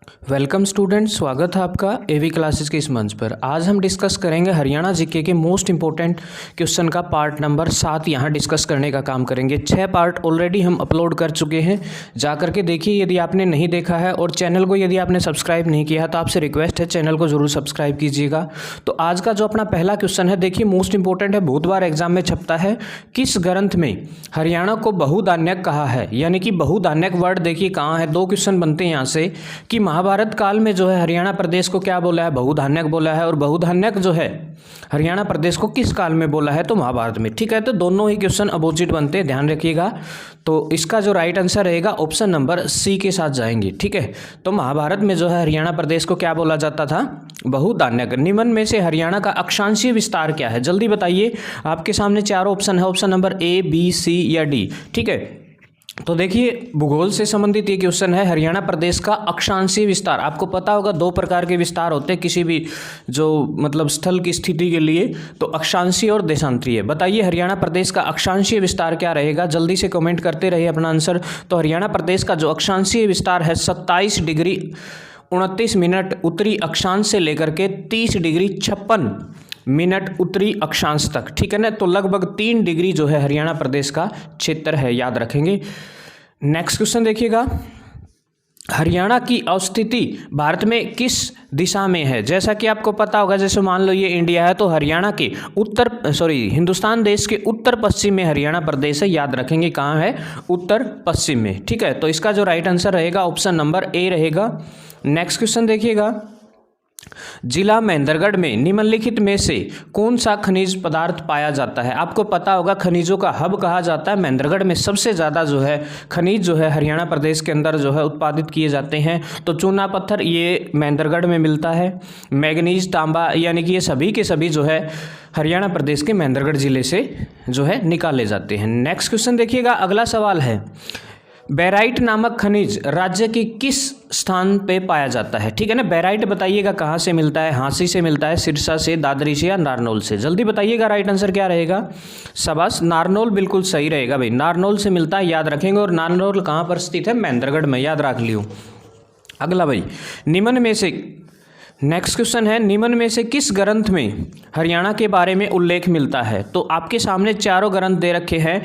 Welcome student, स्वागत है आपका एवी क्लासेस के इस मंच पर। आज हम डिस्कस करेंगे हरियाणा जीके के मोस्ट इंपॉर्टेंट क्वेश्चन का पार्ट नंबर 7 यहाँ डिस्कस करने का काम करेंगे। 6 पार्ट ऑलरेडी हम अपलोड कर चुके हैं, जा करके देखिए यदि आपने नहीं देखा है। और चैनल को यदि आपने सब्सक्राइब नहीं किया है तो आपसे रिक्वेस्ट है चैनल को जरूर सब्सक्राइब कीजिएगा। तो आज का जो अपना पहला क्वेश्चन है, देखिए मोस्ट इंपॉर्टेंट है, बहुत बार एग्जाम में छपता है। किस ग्रंथ में हरियाणा को बहुधान्यक कहा है? यानी कि बहुधान्यक वर्ड देखिए कहाँ है। 2 क्वेश्चन बनते हैं यहाँ से कि महाभारत काल में जो है हरियाणा प्रदेश को क्या बोला है? बहुधान्यक बोला है। और बहुधान्यक जो है हरियाणा प्रदेश को किस काल में बोला है? तो महाभारत में। ठीक है, तो दोनों ही क्वेश्चन अपोजिट बनते हैं, ध्यान रखिएगा। तो इसका जो राइट आंसर रहेगा ऑप्शन नंबर सी के साथ जाएंगे। ठीक है, तो महाभारत में जो है हरियाणा प्रदेश को क्या बोला जाता था? बहुधान्यक। निम्न में से हरियाणा का अक्षांशीय विस्तार क्या है? जल्दी बताइए, आपके सामने 4 ऑप्शन है, ऑप्शन नंबर ए, बी, सी या डी। ठीक है, तो देखिए भूगोल से संबंधित ये क्वेश्चन है। हरियाणा प्रदेश का अक्षांशीय विस्तार, आपको पता होगा 2 प्रकार के विस्तार होते हैं किसी भी जो मतलब स्थल की स्थिति के लिए, तो अक्षांशीय और देशांतरीय। बताइए हरियाणा प्रदेश का अक्षांशीय विस्तार क्या रहेगा? जल्दी से कमेंट करते रहिए अपना आंसर। तो हरियाणा प्रदेश का जो अक्षांशीय विस्तार है 27 डिग्री 29 मिनट उत्तरी अक्षांश से लेकर के 30 डिग्री 56 मिनट उत्तरी अक्षांश तक। ठीक है ना, तो लगभग 3 डिग्री जो है हरियाणा प्रदेश का क्षेत्र है, याद रखेंगे। नेक्स्ट क्वेश्चन देखिएगा, हरियाणा की अवस्थिति भारत में किस दिशा में है? जैसा कि आपको पता होगा, जैसे मान लो ये इंडिया है, तो हरियाणा के हिंदुस्तान देश के उत्तर पश्चिम में हरियाणा प्रदेश है, याद रखेंगे कहाँ है? उत्तर पश्चिम में। ठीक है, तो इसका जो राइट आंसर रहेगा ऑप्शन नंबर ए रहेगा। नेक्स्ट क्वेश्चन देखिएगा, जिला महेंद्रगढ़ में निम्नलिखित में से कौन सा खनिज पदार्थ पाया जाता है? आपको पता होगा खनिजों का हब कहा जाता है। महेंद्रगढ़ में सबसे ज़्यादा जो है खनिज जो है हरियाणा प्रदेश के अंदर जो है उत्पादित किए जाते हैं। तो चूना पत्थर ये महेंद्रगढ़ में मिलता है। मैग्नीज, तांबा, यानी कि ये सभी के सभी जो है हरियाणा प्रदेश के महेंद्रगढ़ जिले से जो है निकाले जाते हैं। नेक्स्ट क्वेश्चन देखिएगा, अगला सवाल है, बेराइट नामक खनिज राज्य के किस स्थान पे पाया जाता है? ठीक है ना, बेराइट बताइएगा कहाँ से मिलता है? हाँसी से मिलता है, सिरसा से, दादरी से या नारनौल से? जल्दी बताइएगा राइट आंसर क्या रहेगा। शाबाश, नारनौल बिल्कुल सही रहेगा भाई, नारनौल से मिलता है, याद रखेंगे। और नारनौल कहाँ पर स्थित है? महेंद्रगढ़ में, याद रख लियो। अगला भाई, निम्न में से नेक्स्ट क्वेश्चन है, निम्न में से किस ग्रंथ में हरियाणा के बारे में उल्लेख मिलता है? तो आपके सामने चारों ग्रंथ दे रखे हैं,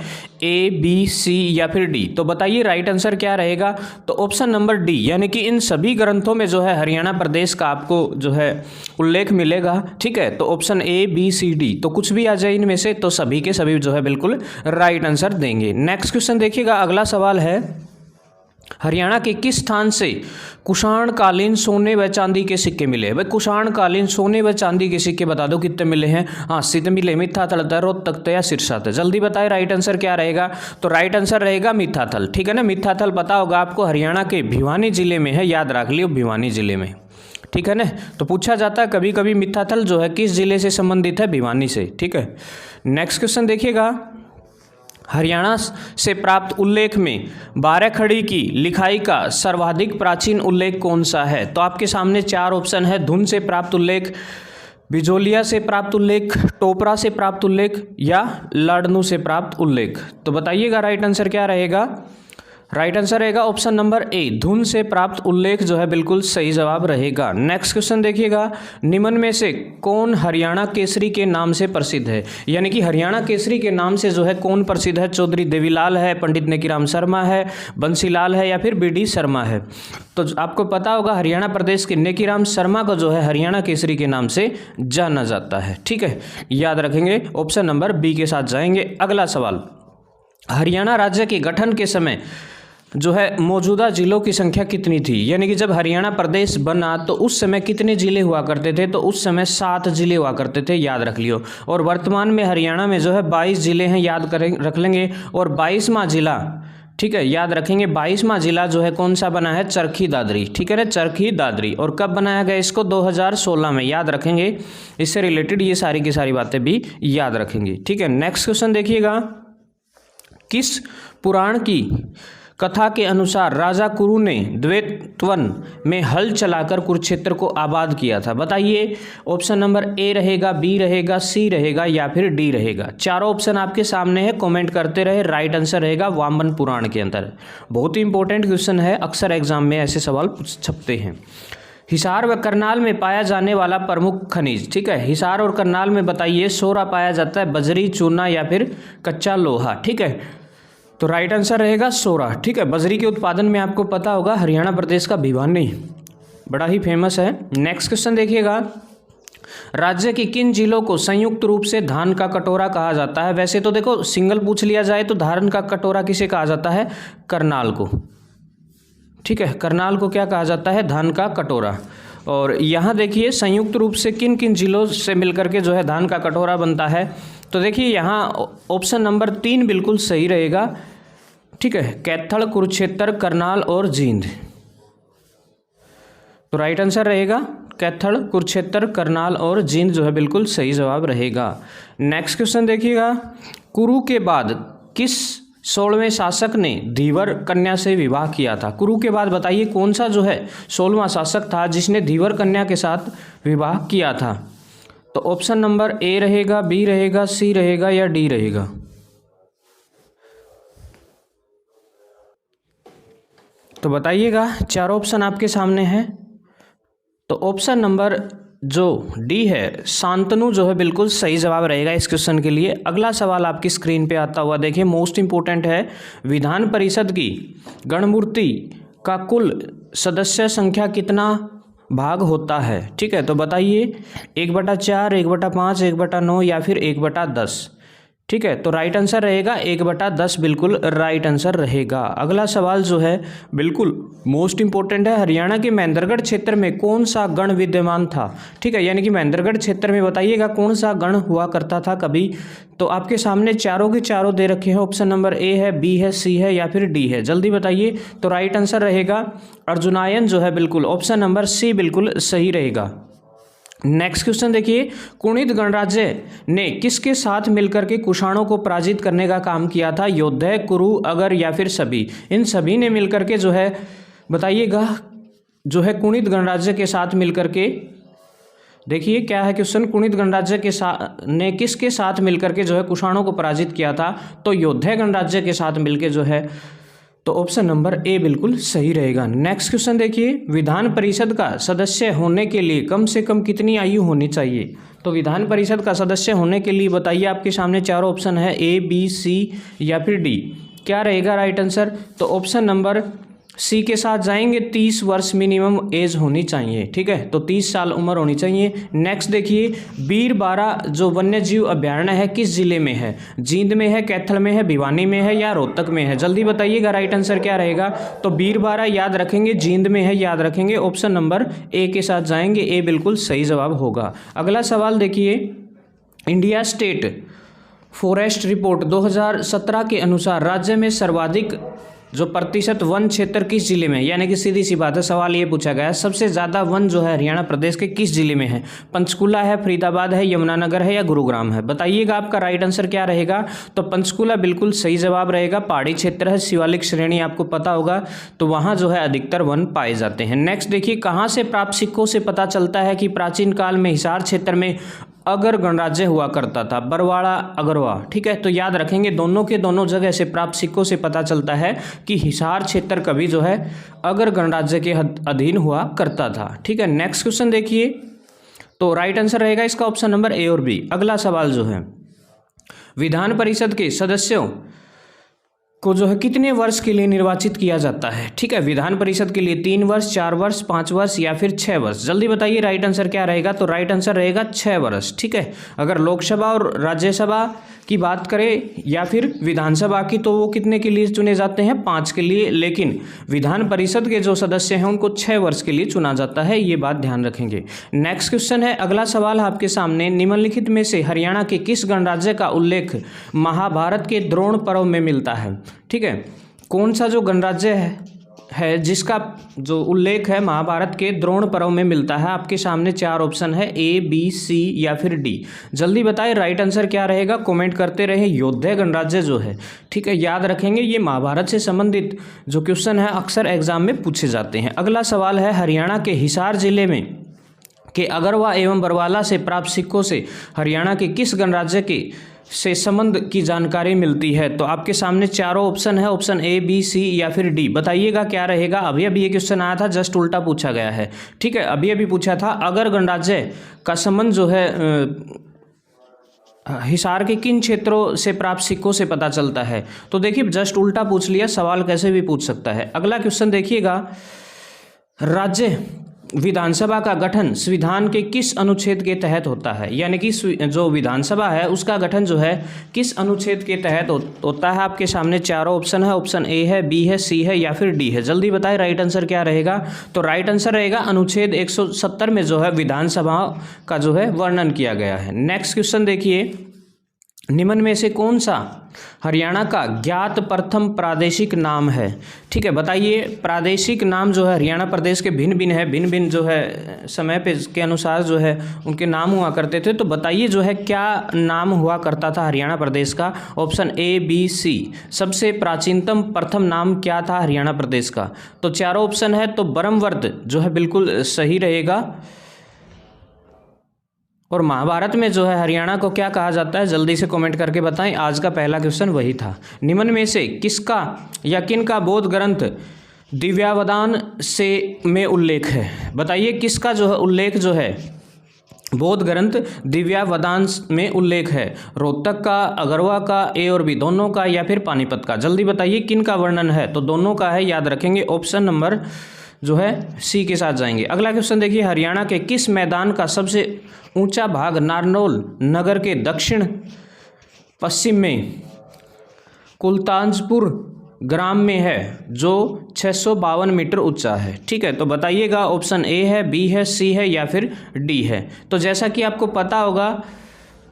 ए, बी, सी या फिर डी। तो बताइए राइट आंसर क्या रहेगा? तो ऑप्शन नंबर डी, यानी कि इन सभी ग्रंथों में जो है हरियाणा प्रदेश का आपको जो है उल्लेख मिलेगा। ठीक है, तो option A, B, C, D, तो कुछ भी आ जाए इनमें से, तो सभी के सभी जो है बिल्कुल राइट आंसर देंगे। नेक्स्ट क्वेश्चन देखिएगा, अगला सवाल है, हरियाणा के किस स्थान से कुषाण कालीन सोने व चांदी के सिक्के मिले? भाई कुषाण कालीन सोने व चांदी के सिक्के बता दो कितने मिले हैं? हाँसी से मिले, मिथ्याथल, रोहतक या सिरसा। जल्दी बताएं राइट आंसर क्या रहेगा। तो राइट आंसर रहेगा मिथ्याथल। ठीक है ना, मिथ्याथल पता होगा आपको, हरियाणा के भिवानी जिले में है, याद रख लियो, भिवानी जिले में। ठीक है ना, तो पूछा जाता है कभी कभी मिथ्याथल जो है किस जिले से संबंधित है? भिवानी से। ठीक है, नेक्स्ट क्वेश्चन देखिएगा, हरियाणा से प्राप्त उल्लेख में 12 खड़ी की लिखाई का सर्वाधिक प्राचीन उल्लेख कौन सा है? तो आपके सामने 4 ऑप्शन है, धुन से प्राप्त उल्लेख, बिजोलिया से प्राप्त उल्लेख, टोपरा से प्राप्त उल्लेख या लाडनू से प्राप्त उल्लेख। तो बताइएगा राइट आंसर क्या रहेगा। राइट आंसर रहेगा ऑप्शन नंबर ए, धुन से प्राप्त उल्लेख जो है बिल्कुल सही जवाब रहेगा। नेक्स्ट क्वेश्चन देखिएगा, निम्न में से कौन हरियाणा केसरी के नाम से प्रसिद्ध है? यानी कि हरियाणा केसरी के नाम से जो है कौन प्रसिद्ध है? चौधरी देवीलाल है, पंडित नेकीराम शर्मा है, बंसीलाल है या फिर बीडी शर्मा है? तो आपको पता होगा हरियाणा प्रदेश के नेकीराम शर्मा को जो है हरियाणा केसरी के नाम से जाना जाता है। ठीक है, याद रखेंगे, ऑप्शन नंबर बी के साथ जाएंगे। अगला सवाल, हरियाणा राज्य के गठन के समय जो है मौजूदा जिलों की संख्या कितनी थी? यानी कि जब हरियाणा प्रदेश बना तो उस समय कितने जिले हुआ करते थे? तो उस समय 7 जिले हुआ करते थे, याद रख लियो। और वर्तमान में हरियाणा में जो है 22 जिले हैं, याद करें रख लेंगे। और 22वां जिला, ठीक है, याद रखेंगे, 22वां जिला जो है कौन सा बना है? चरखी दादरी। ठीक है ना, चरखी दादरी। और कब बनाया गया इसको? 2016 में, याद रखेंगे। इससे रिलेटेड ये सारी की सारी बातें भी याद रखेंगे। ठीक है, नेक्स्ट क्वेश्चन देखिएगा, किस पुराण की कथा के अनुसार राजा कुरु ने द्वैतवन में हल चलाकर कुरुक्षेत्र को आबाद किया था? बताइए, ऑप्शन नंबर ए रहेगा, बी रहेगा, सी रहेगा या फिर डी रहेगा। चारों ऑप्शन आपके सामने है, कमेंट करते रहे। राइट आंसर रहेगा वामन पुराण के अंदर। बहुत ही इंपॉर्टेंट क्वेश्चन है, अक्सर एग्जाम में ऐसे सवाल छपते हैं। हिसार व करनाल में पाया जाने वाला प्रमुख खनिज, ठीक है, हिसार और करनाल में बताइए सोरा पाया जाता है, बजरी, चूना या फिर कच्चा लोहा, ठीक है। तो राइट आंसर रहेगा सोरा, ठीक है। बजरी के उत्पादन में आपको पता होगा हरियाणा प्रदेश का भिवानी बड़ा ही फेमस है। नेक्स्ट क्वेश्चन देखिएगा, राज्य की किन जिलों को संयुक्त रूप से धान का कटोरा कहा जाता है? वैसे तो देखो सिंगल पूछ लिया जाए तो धान का कटोरा किसे कहा जाता है? करनाल को, ठीक है, करनाल को क्या कहा जाता है? धान का कटोरा। और यहाँ देखिए संयुक्त रूप से किन किन जिलों से मिलकर के जो है धान का कटोरा बनता है, तो देखिए यहाँ ऑप्शन नंबर 3 बिल्कुल सही रहेगा, ठीक है, कैथल, कुरुक्षेत्र, करनाल और जींद। तो राइट आंसर रहेगा कैथल, कुरुक्षेत्र, करनाल और जींद जो है बिल्कुल सही जवाब रहेगा। नेक्स्ट क्वेश्चन देखिएगा, कुरु के बाद किस 16वें शासक ने धीवर कन्या से विवाह किया था? कुरु के बाद बताइए कौन सा जो है 16वां शासक था जिसने धीवर कन्या के साथ विवाह किया था? तो ऑप्शन नंबर ए रहेगा, बी रहेगा, सी रहेगा या डी रहेगा। तो बताइएगा, चारों ऑप्शन आपके सामने हैं। तो ऑप्शन नंबर जो डी है शांतनु जो है बिल्कुल सही जवाब रहेगा इस क्वेश्चन के लिए। अगला सवाल आपकी स्क्रीन पे आता हुआ देखिए, मोस्ट इंपोर्टेंट है, विधान परिषद की गणमूर्ति का कुल सदस्य संख्या कितना भाग होता है? ठीक है, तो बताइए 1/4, 1/5, 1/9 या फिर 1/10। ठीक है, तो राइट आंसर रहेगा 1/10 बिल्कुल राइट आंसर रहेगा। अगला सवाल जो है बिल्कुल मोस्ट इंपॉर्टेंट है, हरियाणा के महेंद्रगढ़ क्षेत्र में कौन सा गण विद्यमान था? ठीक है, यानी कि महेंद्रगढ़ क्षेत्र में बताइएगा कौन सा गण हुआ करता था कभी? तो आपके सामने चारों के चारों दे रखे हैं, ऑप्शन नंबर ए है, बी है, सी है या फिर डी है, जल्दी बताइए। तो राइट आंसर रहेगा अर्जुनायन जो है बिल्कुल ऑप्शन नंबर सी बिल्कुल सही रहेगा। नेक्स्ट क्वेश्चन देखिए, कुणित गणराज्य ने किसके साथ मिलकर के कुषाणों को पराजित करने का काम किया था? योद्धे, कुरु, अगर या फिर सभी? इन सभी ने मिलकर के जो है बताइएगा जो है कुणित गणराज्य के साथ मिलकर के, देखिए क्या है क्वेश्चन, कुणित गणराज्य के साथ ने किसके साथ मिलकर के जो है कुषाणों को पराजित किया था? तो योद्धे गणराज्य के साथ मिलकर जो है, तो ऑप्शन नंबर ए बिल्कुल सही रहेगा। नेक्स्ट क्वेश्चन देखिए, विधान परिषद का सदस्य होने के लिए कम से कम कितनी आयु होनी चाहिए? तो विधान परिषद का सदस्य होने के लिए बताइए, आपके सामने चारों ऑप्शन है, ए, बी, सी या फिर डी। क्या रहेगा राइट आंसर? तो ऑप्शन नंबर सी के साथ जाएंगे, 30 वर्ष मिनिमम एज होनी चाहिए। ठीक है, तो 30 साल उम्र होनी चाहिए। नेक्स्ट देखिए, बीरबारा जो वन्य जीव अभ्यारण्य है किस जिले में है? जींद में है, कैथल में है, भिवानी में है या रोहतक में है? जल्दी बताइएगा राइट आंसर क्या रहेगा। तो बीरबारा याद रखेंगे, जींद में है याद रखेंगे, ऑप्शन नंबर ए के साथ जाएंगे, ए बिल्कुल सही जवाब होगा। अगला सवाल देखिए, इंडिया स्टेट फॉरेस्ट रिपोर्ट 2017 के अनुसार राज्य में सर्वाधिक जो प्रतिशत वन क्षेत्र किस जिले में? यानी कि सीधी सी बात है, सवाल ये पूछा गया है सबसे ज़्यादा वन जो है हरियाणा प्रदेश के किस जिले में है? पंचकुला है, फरीदाबाद है, यमुनानगर है या गुरुग्राम है? बताइएगा आपका राइट आंसर क्या रहेगा। तो पंचकुला बिल्कुल सही जवाब रहेगा, पहाड़ी क्षेत्र है, शिवालिक श्रेणी आपको पता होगा, तो वहाँ जो है अधिकतर वन पाए जाते हैं। नेक्स्ट देखिए, कहाँ से प्राप्त सिक्कों से पता चलता है कि प्राचीन काल में हिसार क्षेत्र में अगर गणराज्य हुआ करता था? बरवाड़ा, अगरवा। ठीक है, तो याद रखेंगे दोनों के दोनों जगह से प्राप्त सिक्कों से पता चलता है कि हिसार क्षेत्र कभी जो है अगर गणराज्य के अधीन हुआ करता था। ठीक है, नेक्स्ट क्वेश्चन देखिए, तो राइट आंसर रहेगा इसका ऑप्शन नंबर ए और बी। अगला सवाल जो है, विधान परिषद के सदस्यों को जो है कितने वर्ष के लिए निर्वाचित किया जाता है? ठीक है, विधान परिषद के लिए 3 वर्ष, 4 वर्ष, 5 वर्ष या फिर 6 वर्ष? जल्दी बताइए राइट आंसर क्या रहेगा। तो राइट आंसर रहेगा 6 वर्ष। ठीक है, अगर लोकसभा और राज्यसभा की बात करें या फिर विधानसभा की तो वो कितने के लिए चुने जाते हैं? 5 के लिए, लेकिन विधान परिषद के जो सदस्य हैं उनको 6 वर्ष के लिए चुना जाता है, ये बात ध्यान रखेंगे। नेक्स्ट क्वेश्चन है, अगला सवाल आपके सामने, निम्नलिखित में से हरियाणा के किस गणराज्य का उल्लेख महाभारत के द्रोण पर्व में मिलता है? ठीक है, कौन सा जो गणराज्य है जिसका जो उल्लेख है महाभारत के द्रोण पर्व में मिलता है? आपके सामने 4 ऑप्शन है, ए, बी, सी या फिर डी। जल्दी बताएं राइट आंसर क्या रहेगा, कमेंट करते रहें। योद्धा गणराज्य जो है, ठीक है, याद रखेंगे ये महाभारत से संबंधित जो क्वेश्चन है अक्सर एग्जाम में पूछे जाते हैं। अगला सवाल है, हरियाणा के हिसार जिले में के अगरवा एवं बरवाला से प्राप्त सिक्कों से हरियाणा के किस गणराज्य के से संबंध की जानकारी मिलती है? तो आपके सामने चारों ऑप्शन है, ऑप्शन ए, बी, सी या फिर डी। बताइएगा क्या रहेगा। अभी अभी ये क्वेश्चन आया था, जस्ट उल्टा पूछा गया है, ठीक है। अभी अभी पूछा था अगर गणराज्य का संबंध जो है हिसार के किन क्षेत्रों से प्राप्त सिक्कों से पता चलता है? तो देखिए जस्ट उल्टा पूछ लिया, सवाल कैसे भी पूछ सकता है। अगला क्वेश्चन देखिएगा, राज्य विधानसभा का गठन संविधान के किस अनुच्छेद के तहत होता है? यानी कि जो विधानसभा है उसका गठन जो है किस अनुच्छेद के तहत होता है? आपके सामने चारों ऑप्शन है, ऑप्शन ए है, बी है, सी है या फिर डी है। जल्दी बताएं राइट आंसर क्या रहेगा। तो राइट आंसर रहेगा अनुच्छेद 170 में जो है विधानसभा का जो है वर्णन किया गया है। नेक्स्ट क्वेश्चन देखिए, निम्न में से कौन सा हरियाणा का ज्ञात प्रथम प्रादेशिक नाम है? ठीक है, बताइए। प्रादेशिक नाम जो है हरियाणा प्रदेश के भिन्न भिन्न है, भिन्न भिन्न जो है समय पे के अनुसार जो है उनके नाम हुआ करते थे। तो बताइए जो है क्या नाम हुआ करता था हरियाणा प्रदेश का? ऑप्शन ए, बी, सी। सबसे प्राचीनतम प्रथम नाम क्या था हरियाणा प्रदेश का? तो चारों ऑप्शन है, तो ब्रह्मवर्त जो है बिल्कुल सही रहेगा। और महाभारत में जो है हरियाणा को क्या कहा जाता है? जल्दी से कमेंट करके बताएं। आज का पहला क्वेश्चन वही था। निम्न में से किसका या किन का बौद्ध ग्रंथ दिव्यावदान से में उल्लेख है? बताइए किसका जो है उल्लेख जो है बौद्ध ग्रंथ दिव्यावदान में उल्लेख है? रोहतक का, अगरवा का, ए और बी दोनों का या फिर पानीपत का? जल्दी बताइए किन का वर्णन है? तो दोनों का है, याद रखेंगे। ऑप्शन नंबर जो है सी के साथ जाएंगे। अगला क्वेश्चन देखिए, हरियाणा के किस मैदान का सबसे ऊंचा भाग नारनौल नगर के दक्षिण पश्चिम में कुलतानपुर ग्राम में है जो 652 मीटर ऊंचा है? ठीक है, तो बताइएगा ऑप्शन ए है, बी है, सी है या फिर डी है। तो जैसा कि आपको पता होगा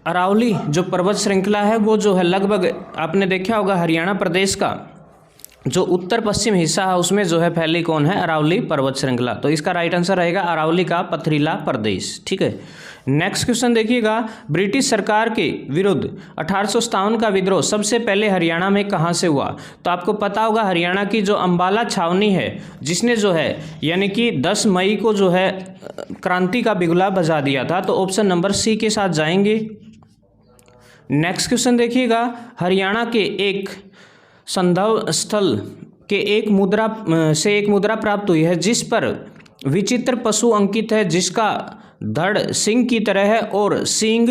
अरावली जो पर्वत श्रृंखला है वो जो है लगभग आपने देखा होगा हरियाणा प्रदेश का जो उत्तर पश्चिम हिस्सा है उसमें जो है फैली कौन है? अरावली पर्वत श्रृंखला। तो इसका राइट आंसर रहेगा अरावली का पथरीला प्रदेश। ठीक है, नेक्स्ट क्वेश्चन देखिएगा, ब्रिटिश सरकार के विरुद्ध 1857 का विद्रोह सबसे पहले हरियाणा में कहां से हुआ? तो आपको पता होगा हरियाणा की जो अंबाला छावनी है जिसने जो है यानी कि 10 मई को जो है क्रांति का बिगुला बजा दिया था। तो ऑप्शन नंबर सी के साथ जाएंगे। नेक्स्ट क्वेश्चन देखिएगा, हरियाणा के एक संदर्भ स्थल के एक मुद्रा प्राप्त हुई है जिस पर विचित्र पशु अंकित है जिसका धड़ सिंह की तरह है और सींग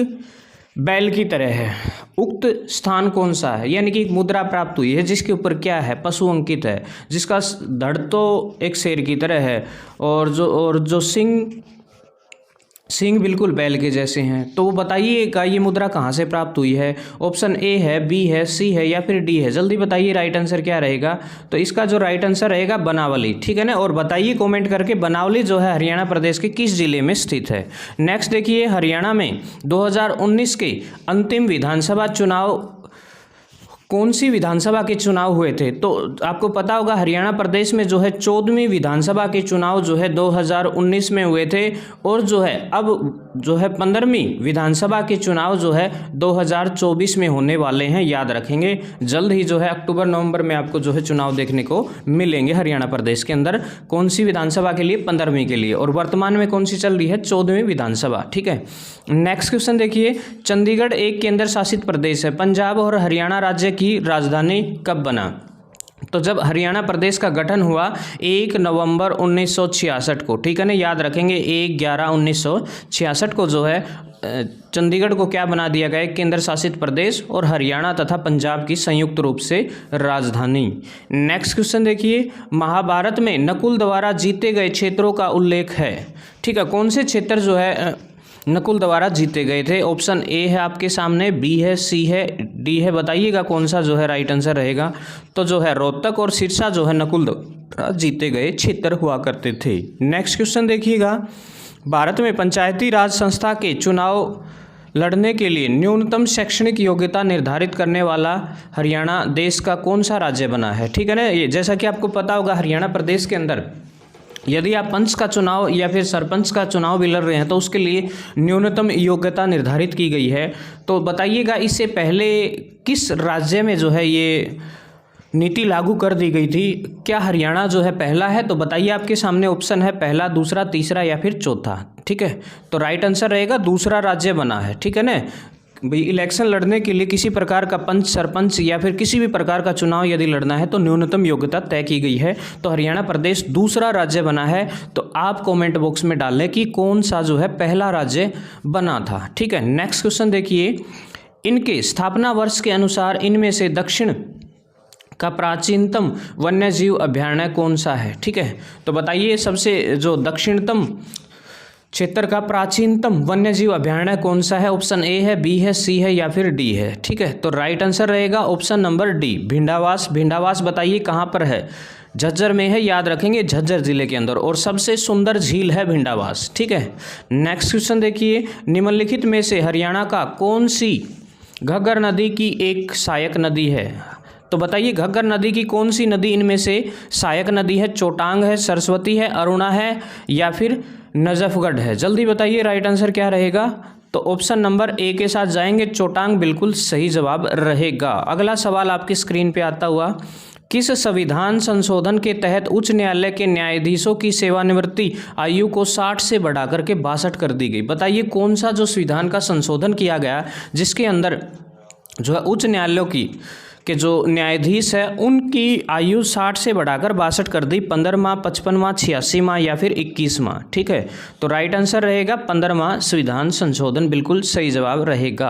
बैल की तरह है। उक्त स्थान कौन सा है? यानी कि एक मुद्रा प्राप्त हुई है जिसके ऊपर क्या है? पशु अंकित है जिसका धड़ तो एक शेर की तरह है और जो सिंह बिल्कुल बैल के जैसे हैं। तो बताइएगा ये मुद्रा कहाँ से प्राप्त हुई है? ऑप्शन ए है, बी है, सी है या फिर डी है। जल्दी बताइए राइट आंसर क्या रहेगा। तो इसका जो राइट आंसर रहेगा बनावली। ठीक है ना, और बताइए कमेंट करके बनावली जो है हरियाणा प्रदेश के किस जिले में स्थित है। नेक्स्ट देखिए, हरियाणा में 2019 के अंतिम विधानसभा चुनाव कौन सी विधानसभा के चुनाव हुए थे? तो आपको पता होगा हरियाणा प्रदेश में जो है 14वीं विधानसभा के चुनाव जो है 2019 में हुए थे और जो है अब जो है 15वीं विधानसभा के चुनाव जो है 2024 में होने वाले हैं। याद रखेंगे जल्द ही जो है अक्टूबर नवंबर में आपको जो है चुनाव देखने को मिलेंगे हरियाणा प्रदेश के अंदर। कौन सी विधानसभा के लिए? 15वीं के लिए। और वर्तमान में कौन सी चल रही है? 14वीं विधानसभा। ठीक है, नेक्स्ट क्वेश्चन देखिए, चंडीगढ़ एक केंद्र शासित प्रदेश है, पंजाब और हरियाणा राज्य की राजधानी कब बना? तो जब हरियाणा प्रदेश का गठन हुआ 1 नवंबर 1966 को। ठीक है ना, याद रखेंगे 1/11/1966 को जो है चंडीगढ़ को क्या बना दिया गया? केंद्र शासित प्रदेश और हरियाणा तथा पंजाब की संयुक्त रूप से राजधानी। नेक्स्ट क्वेश्चन देखिए, महाभारत में नकुल द्वारा जीते गए क्षेत्रों का उल्लेख है। ठीक है, कौन से क्षेत्र जो है नकुल द्वारा जीते गए थे? ऑप्शन ए है आपके सामने, बी है, सी है, डी है। बताइएगा कौन सा जो है राइट आंसर रहेगा। तो जो है रोहतक और सिरसा जो है नकुल द्वारा जीते गए क्षेत्र हुआ करते थे। नेक्स्ट क्वेश्चन देखिएगा, भारत में पंचायती राज संस्था के चुनाव लड़ने के लिए न्यूनतम शैक्षणिक योग्यता निर्धारित करने वाला हरियाणा देश का कौन सा राज्य बना है। ठीक है ना, ये जैसा कि आपको पता होगा हरियाणा प्रदेश के अंदर यदि आप पंच का चुनाव या फिर सरपंच का चुनाव भी लड़ रहे हैं तो उसके लिए न्यूनतम योग्यता निर्धारित की गई है। तो बताइएगा इससे पहले किस राज्य में जो है ये नीति लागू कर दी गई थी। क्या हरियाणा जो है पहला है? तो बताइए, आपके सामने ऑप्शन है पहला, दूसरा, तीसरा या फिर चौथा। ठीक है, तो राइट आंसर रहेगा दूसरा राज्य बना है। ठीक है ना भाई, इलेक्शन लड़ने के लिए किसी प्रकार का पंच, सरपंच या फिर किसी भी प्रकार का चुनाव यदि लड़ना है तो न्यूनतम योग्यता तय की गई है। तो हरियाणा प्रदेश दूसरा राज्य बना है। तो आप कमेंट बॉक्स में डाल लें कि कौन सा जो है पहला राज्य बना था। ठीक है, नेक्स्ट क्वेश्चन देखिए, इनके स्थापना वर्ष के अनुसार इनमें से दक्षिण का प्राचीनतम वन्यजीव अभयारण्य कौन सा है। ठीक है, तो बताइए सबसे जो दक्षिणतम क्षेत्र का प्राचीनतम वन्यजीव अभयारण्य कौन सा है। ऑप्शन ए है, बी है, सी है या फिर डी है। ठीक है, तो राइट आंसर रहेगा option number D, Bhindawas. Bhindawas बताइए कहाँ पर है? झज्जर में है, याद रखेंगे, झज्जर जिले के अंदर, और सबसे सुंदर झील है भिंडावास। ठीक है, नेक्स्ट क्वेश्चन देखिए, निम्नलिखित में से हरियाणा का कौन सी घग्गर नदी की एक सहायक नदी है। तो बताइए घग्गर नदी की कौन सी नदी इनमें से सहायक नदी है? चोटांग है, सरस्वती है, अरुणा है या फिर नजफगढ़ है। जल्दी बताइए राइट आंसर क्या रहेगा। तो ऑप्शन नंबर ए के साथ जाएंगे, चोटांग बिल्कुल सही जवाब रहेगा। अगला सवाल आपकी स्क्रीन पे आता हुआ, किस संविधान संशोधन के तहत उच्च न्यायालय के न्यायाधीशों की सेवानिवृत्ति आयु को 60 से बढ़ाकर के 62 कर दी गई। बताइए कौन सा जो संविधान का संशोधन किया गया जिसके अंदर जो है उच्च न्यायालयों की के जो न्यायाधीश है उनकी आयु 60 से बढ़ाकर 62 कर दी। 15वां, 55वां, 86वां या फिर 21वां। ठीक है, तो राइट आंसर रहेगा 15वां संविधान संशोधन, बिल्कुल सही जवाब रहेगा।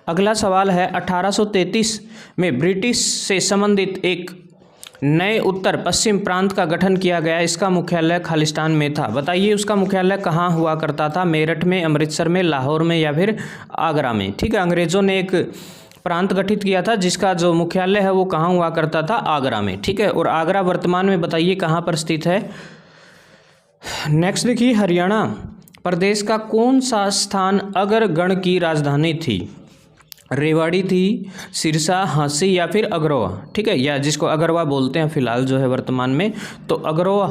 अगला सवाल है, 1833 में ब्रिटिश से संबंधित एक नए उत्तर पश्चिम प्रांत का गठन किया गया। इसका मुख्यालय खालिस्तान में था। बताइए उसका मुख्यालय कहाँ हुआ करता था? मेरठ में, अमृतसर में, लाहौर में या फिर आगरा में। ठीक है, अंग्रेजों ने एक प्रांत गठित किया था जिसका जो मुख्यालय है वो कहाँ हुआ करता था? आगरा में। ठीक है, और आगरा वर्तमान में बताइए कहाँ पर स्थित है। नेक्स्ट देखिए, हरियाणा प्रदेश का कौन सा स्थान अगरगढ़ की राजधानी थी? रेवाड़ी थी, सिरसा, हांसी या फिर अगरवा। ठीक है, या जिसको अगरवा बोलते हैं फिलहाल जो है वर्तमान में, तो अगरवा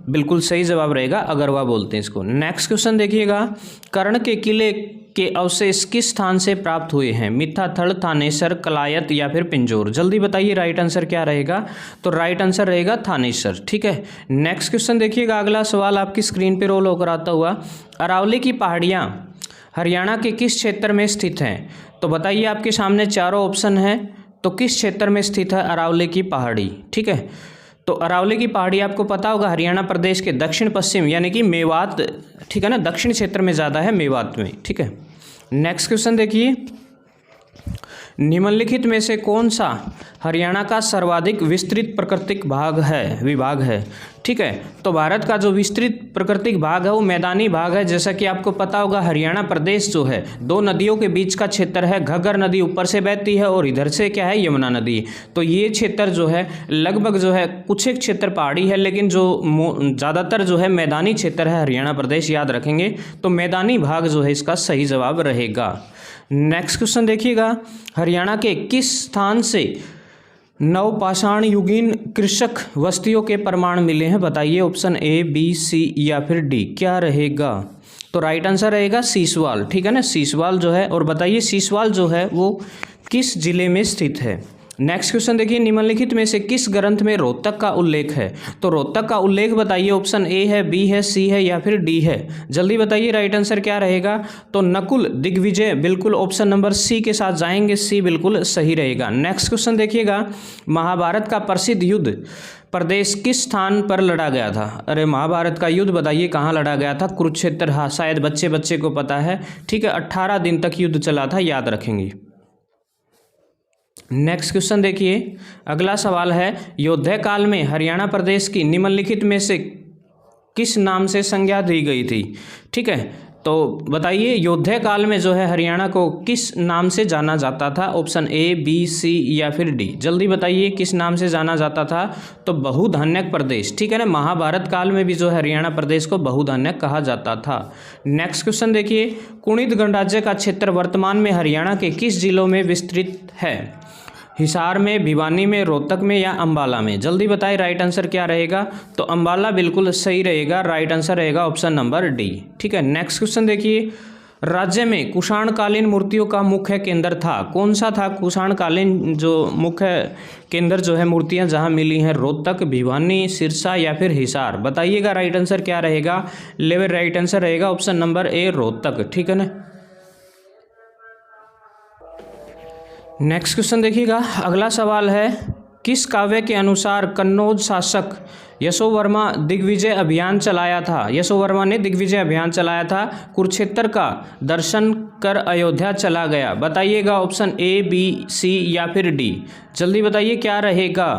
बिल्कुल सही जवाब रहेगा, अगरवा बोलते हैं इसको। नेक्स्ट क्वेश्चन देखिएगा, कर्ण के किले के अवशेष किस स्थान से प्राप्त हुए हैं? मिथ्याथल, थानेसर, कलायत या फिर पिंजौर। जल्दी बताइए राइट आंसर क्या रहेगा। तो राइट आंसर रहेगा थानेसर। ठीक है, नेक्स्ट क्वेश्चन देखिएगा, अगला सवाल आपकी स्क्रीन पे रोल होकर आता हुआ, अरावली की पहाड़ियाँ हरियाणा के किस क्षेत्र में स्थित हैं? तो बताइए, आपके सामने चारों ऑप्शन हैं, तो किस क्षेत्र में स्थित है अरावली की पहाड़ी? ठीक है, तो अरावली की पहाड़ी आपको पता होगा हरियाणा प्रदेश के दक्षिण पश्चिम यानी कि मेवात, ठीक है ना, दक्षिण क्षेत्र में ज़्यादा है, मेवात में। ठीक है, नेक्स्ट क्वेश्चन देखिए, निम्नलिखित में से कौन सा हरियाणा का सर्वाधिक विस्तृत प्राकृतिक विभाग है? ठीक है, तो भारत का जो विस्तृत प्राकृतिक भाग है वो मैदानी भाग है। जैसा कि आपको पता होगा हरियाणा प्रदेश जो है दो नदियों के बीच का क्षेत्र है। घग्गर नदी ऊपर से बहती है और इधर से क्या है, यमुना नदी। तो ये क्षेत्र जो है लगभग जो है कुछ एक क्षेत्र पहाड़ी है, लेकिन जो ज़्यादातर जो है मैदानी क्षेत्र है हरियाणा प्रदेश, याद रखेंगे। तो मैदानी भाग जो है इसका सही जवाब रहेगा। नेक्स्ट क्वेश्चन देखिएगा, हरियाणा के किस स्थान से नवपाषाण युगीन कृषक बस्तियों के प्रमाण मिले हैं? बताइए ऑप्शन ए, बी, सी या फिर डी क्या रहेगा। तो राइट आंसर रहेगा सीसवाल। ठीक है ना, सीसवाल जो है, और बताइए सीसवाल जो है वो किस जिले में स्थित है। नेक्स्ट क्वेश्चन देखिए, निम्नलिखित में से किस ग्रंथ में रोहतक का उल्लेख है? तो रोहतक का उल्लेख बताइए, ऑप्शन ए है, बी है, सी है या फिर डी है। जल्दी बताइए राइट आंसर क्या रहेगा। तो नकुल दिग्विजय, बिल्कुल ऑप्शन नंबर सी के साथ जाएंगे, सी बिल्कुल सही रहेगा। नेक्स्ट क्वेश्चन देखिएगा, महाभारत का प्रसिद्ध युद्ध प्रदेश किस स्थान पर लड़ा गया था? अरे महाभारत का युद्ध बताइए कहाँ लड़ा गया था? कुरुक्षेत्र। हाँ, शायद बच्चे को पता है। ठीक है, 18 दिन तक युद्ध चला था, याद रखेंगे। नेक्स्ट क्वेश्चन देखिए, अगला सवाल है, योद्धा काल में हरियाणा प्रदेश की निम्नलिखित में से किस नाम से संज्ञा दी गई थी? ठीक है, तो बताइए योद्धा काल में जो है हरियाणा को किस नाम से जाना जाता था? ऑप्शन ए, बी, सी या फिर डी। जल्दी बताइए किस नाम से जाना जाता था? तो बहुधान्यक प्रदेश, ठीक है ना। महाभारत काल में भी जो है हरियाणा प्रदेश को बहुधान्यक कहा जाता था। नेक्स्ट क्वेश्चन देखिए, कुणित गणराज्य का क्षेत्र वर्तमान में हरियाणा के किस जिलों में विस्तृत है? हिसार में, भिवानी में, रोहतक में या अंबाला में? जल्दी बताइए राइट आंसर क्या रहेगा? तो अंबाला बिल्कुल सही रहेगा, राइट आंसर रहेगा ऑप्शन नंबर डी, ठीक है। नेक्स्ट क्वेश्चन देखिए, राज्य में कुषाणकालीन मूर्तियों का मुख्य केंद्र था, कौन सा था कुषाणकालीन जो मुख्य केंद्र जो है मूर्तियां जहां मिली हैं? रोहतक, भिवानी, सिरसा या फिर हिसार? बताइएगा राइट आंसर क्या रहेगा? लेवल राइट आंसर रहेगा ऑप्शन नंबर ए, रोहतक, ठीक है ना। नेक्स्ट क्वेश्चन देखिएगा, अगला सवाल है, किस काव्य के अनुसार कन्नौज शासक यशोवर्मा दिग्विजय अभियान चलाया था? यशोवर्मा ने दिग्विजय अभियान चलाया था, कुरुक्षेत्र का दर्शन कर अयोध्या चला गया। बताइएगा ऑप्शन ए, बी, सी या फिर डी। जल्दी बताइए क्या रहेगा?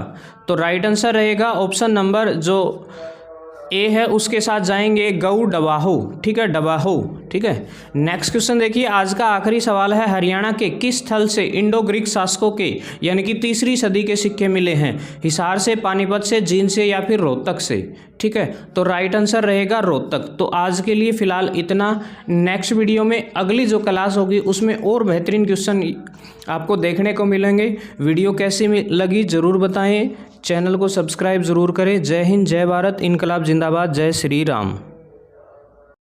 तो राइट आंसर रहेगा ऑप्शन नंबर जो ए है उसके साथ जाएंगे गऊ डबाहो, ठीक है, डबाहो, ठीक है। नेक्स्ट क्वेश्चन देखिए, आज का आखिरी सवाल है, हरियाणा के किस स्थल से इंडो ग्रीक शासकों के यानी कि 3री सदी के सिक्के मिले हैं? हिसार से, पानीपत से, जींद से या फिर रोहतक से? ठीक है, तो राइट आंसर रहेगा रोहतक। तो आज के लिए फिलहाल इतना। नेक्स्ट वीडियो में अगली जो क्लास होगी उसमें और बेहतरीन क्वेश्चन आपको देखने को मिलेंगे। वीडियो कैसी लगी ज़रूर बताएं, चैनल को सब्सक्राइब ज़रूर करें। जय हिंद, जय भारत, इनकलाब जिंदाबाद, जय श्री राम।